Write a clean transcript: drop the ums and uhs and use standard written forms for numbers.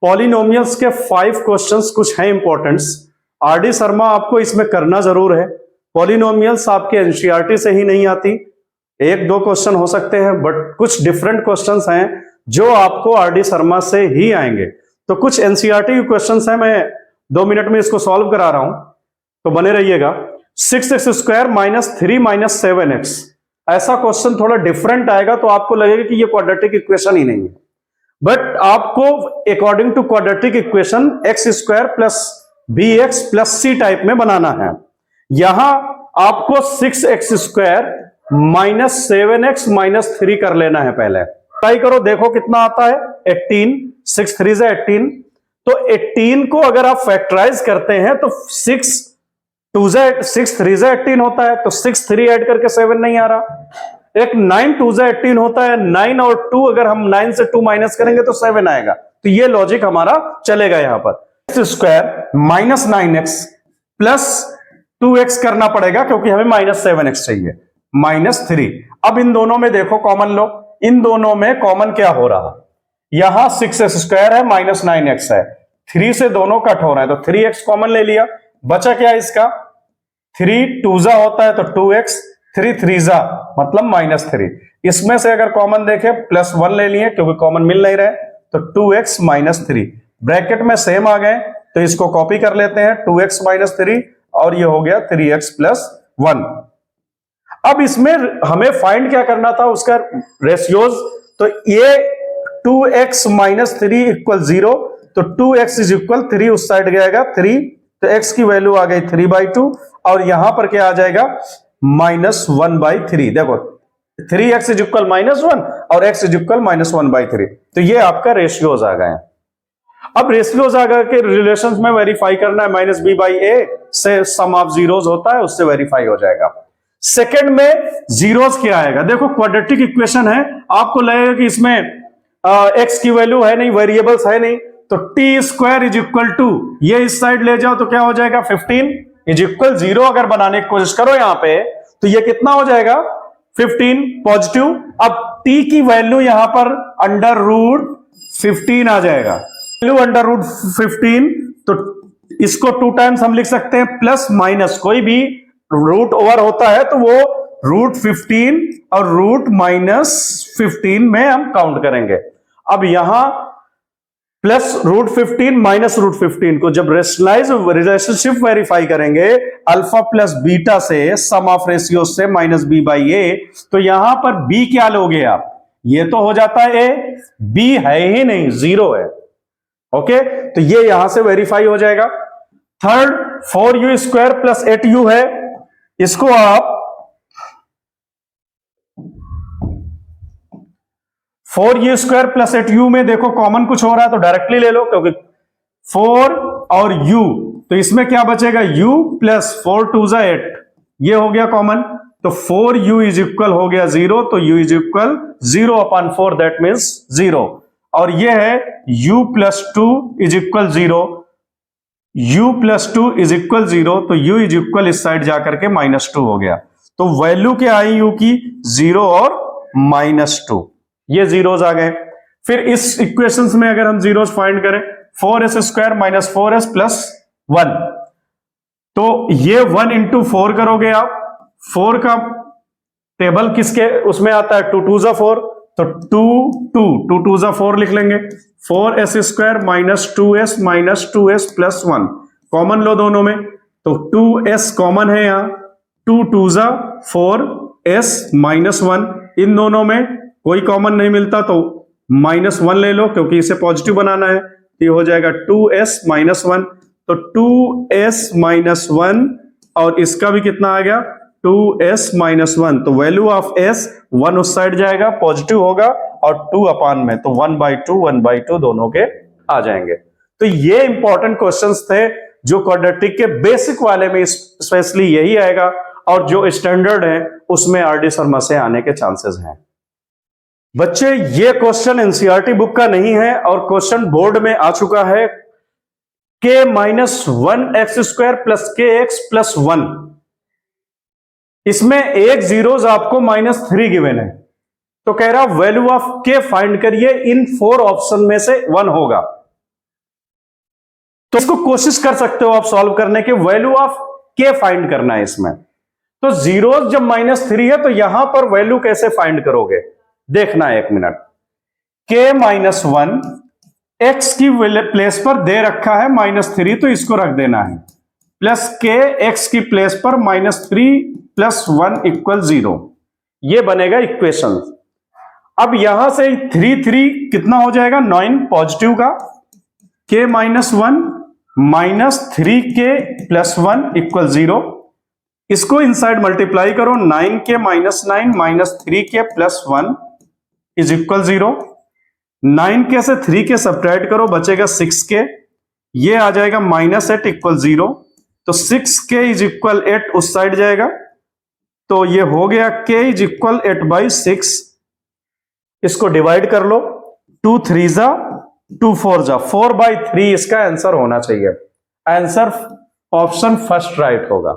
Polynomials के 5 questions कुछ हैं इंपॉर्टेंट्स। आरडी शर्मा आपको इसमें करना जरूर है। पॉलिनोमियल्स आपके एनसीईआरटी से ही नहीं आती, एक दो क्वेश्चन हो सकते हैं बट कुछ डिफरेंट क्वेश्चंस हैं जो आपको आरडी शर्मा से ही आएंगे। तो कुछ एनसीईआरटी के क्वेश्चंस हैं, मैं 2 मिनट में इसको सॉल्व करा रहा हूं, तो बने रहिएगा। 6x² - 3 - 7x, ऐसा क्वेश्चन थोड़ा डिफरेंट आएगा तो आपको लगेगा कि ये क्वाड्रेटिक इक्वेशन ही नहीं है, बट आपको according to quadratic equation x² + bx + c type में बनाना है। यहां आपको 6x² - 7x - 3 कर लेना है। पहले ट्राई करो, देखो कितना आता है। 18, 6 3 = 18। तो 18 को अगर आप फैक्टराइज करते हैं तो 6 3 = 18 होता है, तो 6 3 ऐड करके 7 नहीं आ रहा। एक 9 2 = 18 होता है, 9 और 2 अगर हम 9 से 2 माइनस करेंगे तो 7 आएगा। तो ये लॉजिक हमारा चलेगा यहां पर। x² - 9x + 2x करना पड़ेगा क्योंकि हमें -7x चाहिए, -3। अब इन दोनों में देखो कॉमन लो, इन दोनों में कॉमन क्या हो रहा, यहां 6x² है, -9x है, 3 से दोनों कट हो रहे हैं, तो 3x कॉमन ले लिया। बचा क्या इसका, 3 2 होता है तो 2x, 3 3 मतलब -3। इसमें से अगर कॉमन देखें +1 ले लिए क्योंकि कॉमन मिल नहीं रहे, तो 2x - 3 ब्रैकेट में सेम आ गए, तो इसको कॉपी कर लेते हैं, 2x - 3 और ये हो गया 3x + 1। अब इसमें हमें फाइंड क्या करना था, उसका रेशियोज। तो ये 2x - 3 = 0, तो 2x = 3 उस साइड जाएगा 3, तो x की वैल्यू आ गई 3/2 और यहां पर क्या आ जाएगा -1/3। देखो 3x = -1 और x = -1/3, तो ये आपका रेशियोज आ गए। अब रेशियोज आ गए के रिलेशंस में वेरीफाई करना है, -b/a से सम ऑफ जीरोस होता है, उससे वेरीफाई हो जाएगा। सेकंड में जीरोस क्या आएगा, देखो क्वाड्रेटिक इक्वेशन है, आपको लगेगा कि इसमें x की वैल्यू है नहीं, वेरिएबल्स है नहीं, तो t² = ये इस साइड ले जाओ तो क्या हो जाएगा 15 = 0 अगर बनाने की कोशिश करो यहां पे, तो ये कितना हो जाएगा 15 पॉजिटिव। अब t की वैल्यू यहां पर √15 आ जाएगा, वैल्यू √15, तो इसको 2 टाइम्स हम लिख सकते हैं, प्लस माइनस कोई भी रूट ओवर होता है तो वो √15 और √-15 में हम काउंट करेंगे। अब यहां +√15 - √15 को जब रेशनलाइज रिलेशनशिप वेरीफाई करेंगे अल्फा + बीटा से सम ऑफ रेशियो से -b/a, तो यहां पर b क्या लोगे आप, ये तो हो जाता है a, b है ही नहीं, 0 है। ओके, तो ये यहां से वेरीफाई हो जाएगा। थर्ड 4u² + 8u है, इसको आप 4u² + 8u में देखो कॉमन कुछ हो रहा है तो डायरेक्टली ले लो, क्योंकि 4 और u, तो इसमें क्या बचेगा u + 4 2 = 8, ये हो गया कॉमन, तो 4u = हो गया 0, तो u = 0/4, दैट मीन्स 0। और ये है u + 2 = 0, u + 2 = 0, तो u = इस साइड जाकर के -2 हो गया। तो वैल्यू क्या आई u की, 0 और -2, ये जीरोस आ गए। फिर इस इक्वेशंस में अगर हम जीरोस फाइंड करें, 4s² - 4s + 1, तो ये 1 × 4 करोगे आप, 4 का टेबल किसके उसमें आता है, 2 2 = 4, तो 2 2 2 2 = 4 लिख लेंगे। 4s² - 2s - 2s + 1 कॉमन लो दोनों में, तो 2s कॉमन है यहां, 2 2 = 4, s -1, इन दोनों में कोई कॉमन नहीं मिलता तो -1 ले लो क्योंकि इसे पॉजिटिव बनाना है, तो ये हो जाएगा 2s - 1, तो 2s - 1 और इसका भी कितना आ गया 2s - 1, तो वैल्यू ऑफ s 1 उस साइड जाएगा, पॉजिटिव होगा, और 2 में, तो 1/2 1/2 दोनों के आ जाएंगे। तो ये इंपॉर्टेंट क्वेश्चंस थे जो क्वाड्रेटिक के बेसिक वाले में स्पेशली यही आएगा, और जो स्टैंडर्ड है उसमें आरडी शर्मा से आने के चांसेस हैं। बच्चे ये क्वेश्चन एनसीईआरटी बुक का नहीं है और क्वेश्चन बोर्ड में आ चुका है, k - 1x² + kx + 1, इसमें एक जीरोस आपको -3 गिवन है, तो कह रहा वैल्यू ऑफ k फाइंड करिए, इन 4 ऑप्शन में से 1 होगा। तो इसको कोशिश कर सकते हो आप सॉल्व करने के, वैल्यू ऑफ के फाइंड करना है इसमें। तो जीरो जब -3 है तो यहां पर वैल्यू कैसे फाइंड करोगे, देखना है 1 मिनट। के -1 एक्स की प्लेस पर दे रखा है -3, तो इसको रख देना है, प्लस के एक्स की प्लेस पर -3 + 1 = 0। ये बनेगा इक्वेशन। अब यहां से 3 3 कितना हो जाएगा, 9 पॉजिटिव का, के -1 -3k + 1 = 0। इसको इनसाइड मल्टीप्लाई करो, 9k - 9 -3k + 1 = 0। 9k से 3k सब्ट्रैक्ट करो, बचेगा 6k, ये आ जाएगा -8 = 0। तो 6k = 8 उस साइड जाएगा, तो ये हो गया k = 8/6। इसको डिवाइड कर लो, 2 3 जा 2 4 जा 4/3 इसका आंसर होना चाहिए। आंसर ऑप्शन फर्स्ट राइट होगा।